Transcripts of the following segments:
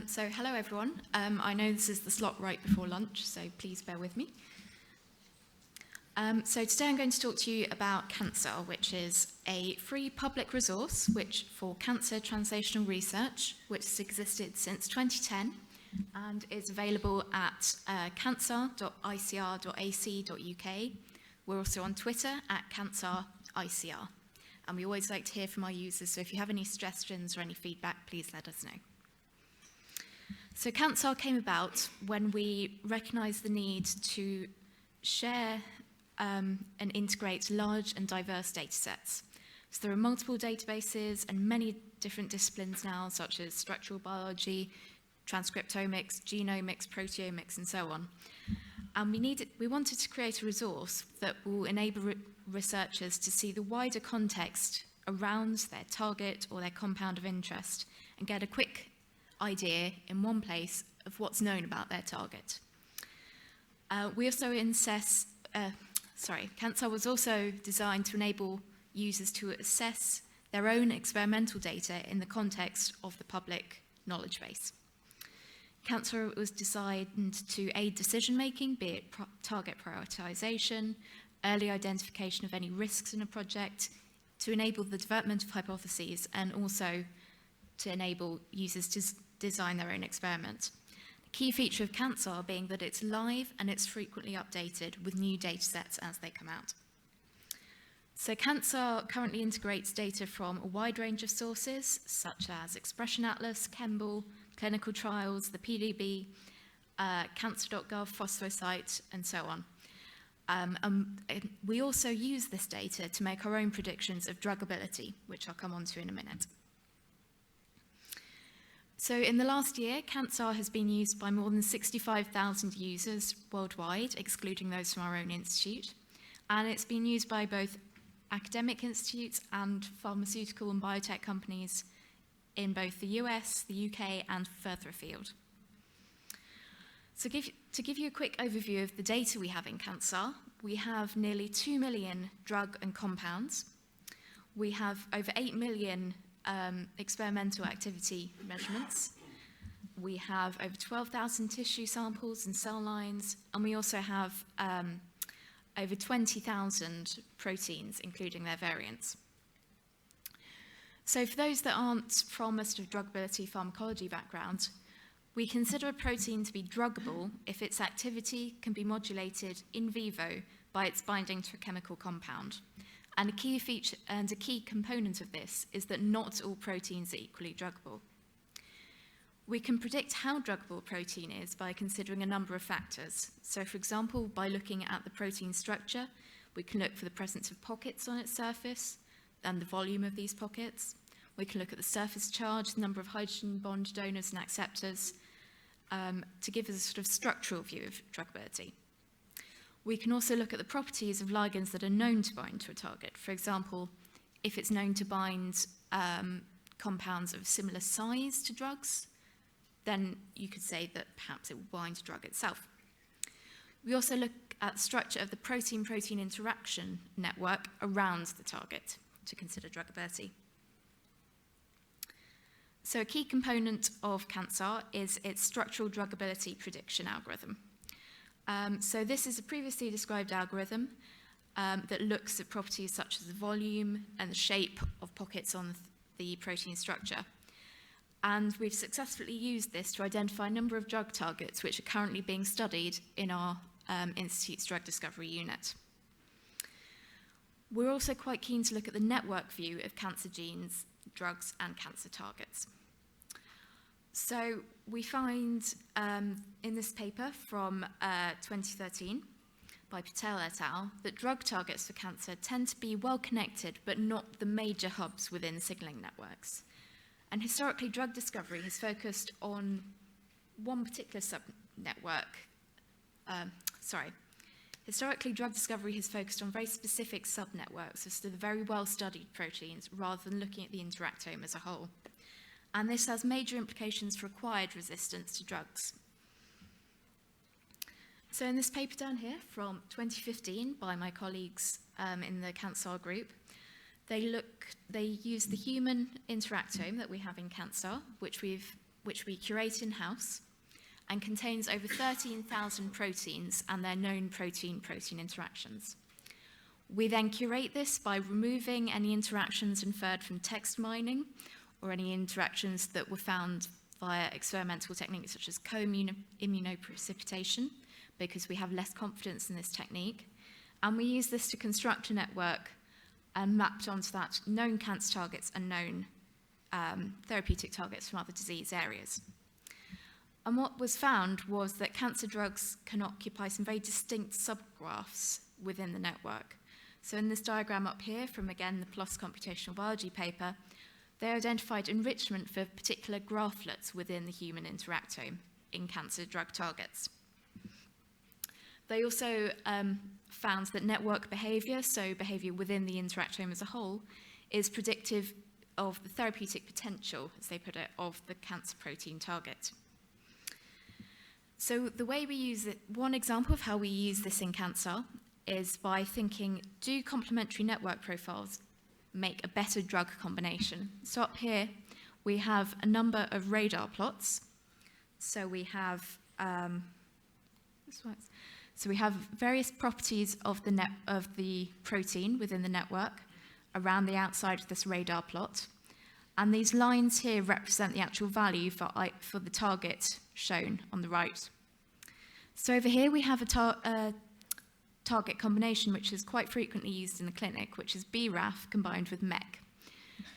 So hello everyone. I know this is the slot right before lunch, so please bear with me. So today I'm going to talk to you about canSAR, which is a free public resource for cancer translational research, which has existed since 2010 and is available at cansar.icr.ac.uk. We're also on Twitter at canSARICR. And we always like to hear from our users, so if you have any suggestions or any feedback, please let us know. So canSAR came about when we recognised the need to share and integrate large and diverse data sets. So there are multiple databases and many different disciplines now, such as structural biology, transcriptomics, genomics, proteomics, and so on. And we wanted to create a resource that will enable researchers to see the wider context around their target or their compound of interest and get a quick idea in one place of what's known about their target. canSAR was also designed to enable users to assess their own experimental data in the context of the public knowledge base. canSAR was designed to aid decision-making, be it target prioritization, early identification of any risks in a project, to enable the development of hypotheses, and also to enable users to design their own experiment. The key feature of canSAR being that it's live and it's frequently updated with new data sets as they come out. So canSAR currently integrates data from a wide range of sources, such as Expression Atlas, Kemble, clinical trials, the PDB, cancer.gov, Phosphocyte, and so on. We also use this data to make our own predictions of druggability, which I'll come on to in a minute. So in the last year, canSAR has been used by more than 65,000 users worldwide, excluding those from our own institute. And it's been used by both academic institutes and pharmaceutical and biotech companies in both the US, the UK, and further afield. So to give you a quick overview of the data we have in canSAR, we have nearly 2 million drug and compounds. We have over 8 million experimental activity measurements. We have over 12,000 tissue samples and cell lines, and we also have over 20,000 proteins, including their variants. So for those that aren't from a sort of druggability pharmacology background, we consider a protein to be druggable if its activity can be modulated in vivo by its binding to a chemical compound. And a key feature and a key component of this is that not all proteins are equally druggable. We can predict how druggable a protein is by considering a number of factors. So for example, by looking at the protein structure, we can look for the presence of pockets on its surface and the volume of these pockets. We can look at the surface charge, the number of hydrogen bond donors and acceptors, to give us a sort of structural view of druggability. We can also look at the properties of ligands that are known to bind to a target. For example, if it's known to bind compounds of similar size to drugs, then you could say that perhaps it will bind a drug itself. We also look at the structure of the protein-protein interaction network around the target to consider druggability. So a key component of canSAR is its structural druggability prediction algorithm. So this is a previously described algorithm that looks at properties such as the volume and the shape of pockets on the protein structure. And we've successfully used this to identify a number of drug targets which are currently being studied in our Institute's drug discovery unit. We're also quite keen to look at the network view of cancer genes, drugs, and cancer targets. So we find in this paper from 2013 by Patel et al. That drug targets for cancer tend to be well connected, but not the major hubs within signaling networks. And historically, drug discovery has focused on one particular subnetwork. Historically, drug discovery has focused on very specific subnetworks as to the very well-studied proteins rather than looking at the interactome as a whole. And this has major implications for acquired resistance to drugs. So in this paper down here from 2015 by my colleagues in the canSAR group, they use the human interactome that we have in canSAR, which we've which we curate in-house, and contains over 13,000 proteins and their known protein-protein interactions. We then curate this by removing any interactions inferred from text mining or any interactions that were found via experimental techniques such as co-immunoprecipitation, because we have less confidence in this technique. And we use this to construct a network mapped onto that known cancer targets and known therapeutic targets from other disease areas. And what was found was that cancer drugs can occupy some very distinct subgraphs within the network. So in this diagram up here from, again, the PLOS computational biology paper, they identified enrichment for particular graphlets within the human interactome in cancer drug targets. They also found that network behavior, so behavior within the interactome as a whole, is predictive of the therapeutic potential, as they put it, of the cancer protein target. So the way we use it, one example of how we use this in cancer is by thinking, do complementary network profiles make a better drug combination? So up here, we have a number of radar plots. So we have, various properties of the protein within the network around the outside of this radar plot. And these lines here represent the actual value for the target shown on the right. So over here we have a target combination which is quite frequently used in the clinic, which is BRAF combined with MEK.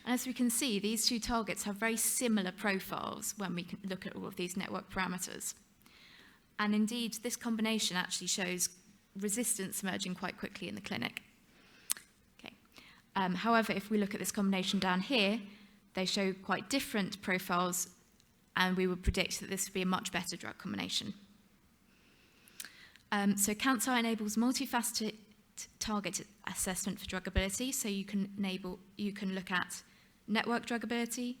And as we can see, these two targets have very similar profiles when we can look at all of these network parameters. And indeed, this combination actually shows resistance emerging quite quickly in the clinic. Okay. However, if we look at this combination down here, they show quite different profiles, and we would predict that this would be a much better drug combination. So canSAR enables multifaceted target assessment for druggability. So you can look at network druggability,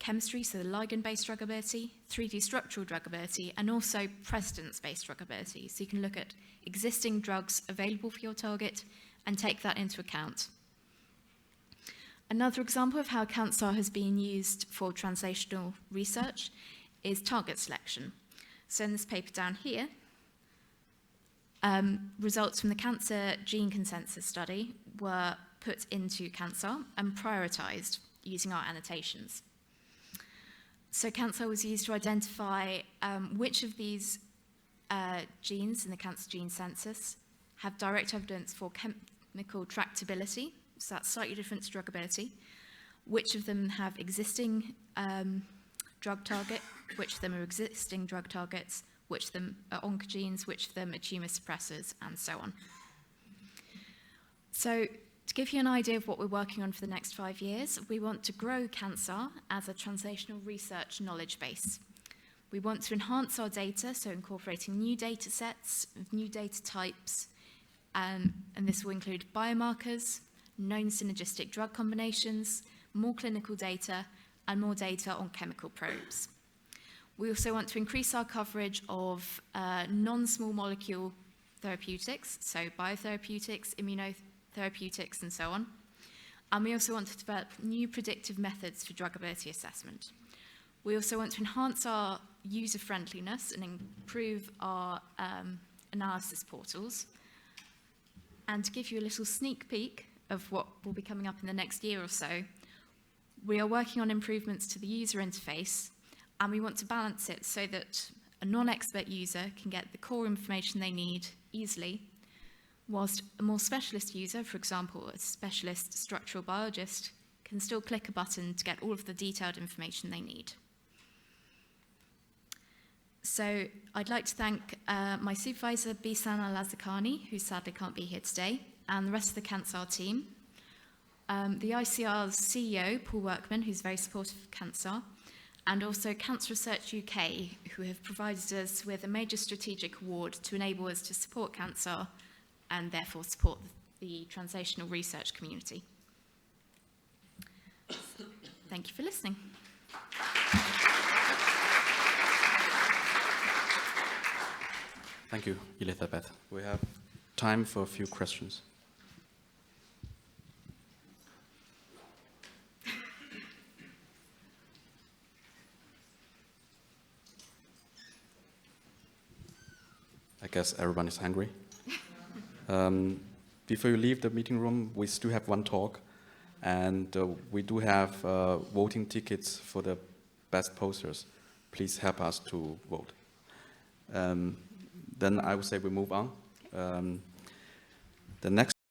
chemistry, so the ligand-based druggability, 3D structural druggability, and also precedence-based druggability. So you can look at existing drugs available for your target and take that into account. Another example of how canSAR has been used for translational research is target selection. So in this paper down here, results from the cancer gene consensus study were put into canSAR and prioritized using our annotations. So canSAR was used to identify which of these genes in the cancer gene census have direct evidence for chemical tractability, so that's slightly different to druggability, which of them have existing drug target, which of them are existing drug targets, which of them are oncogenes, which of them are tumor suppressors, and so on. So to give you an idea of what we're working on for the next 5 years, we want to grow canSAR as a translational research knowledge base. We want to enhance our data, so incorporating new data sets, new data types, and this will include biomarkers, known synergistic drug combinations, more clinical data, and more data on chemical probes. We also want to increase our coverage of non-small molecule therapeutics, so biotherapeutics, immunotherapeutics, and so on. And we also want to develop new predictive methods for druggability assessment. We also want to enhance our user-friendliness and improve our analysis portals. And to give you a little sneak peek of what will be coming up in the next year or so, we are working on improvements to the user interface, and we want to balance it so that a non-expert user can get the core information they need easily, whilst a more specialist user, for example, a specialist structural biologist, can still click a button to get all of the detailed information they need. So I'd like to thank my supervisor, Bisan Al-Azakani, who sadly can't be here today, and the rest of the canSAR team, the ICR's CEO, Paul Workman, who's very supportive of canSAR, and also Cancer Research UK, who have provided us with a major strategic award to enable us to support canSAR and therefore support the translational research community. Thank you for listening. Thank you, Elizabeth. We have time for a few questions. I guess everyone is hungry. Before you leave the meeting room, we still have one talk, and we do have voting tickets for the best posters. Please help us to vote. Then I would say we move on. The next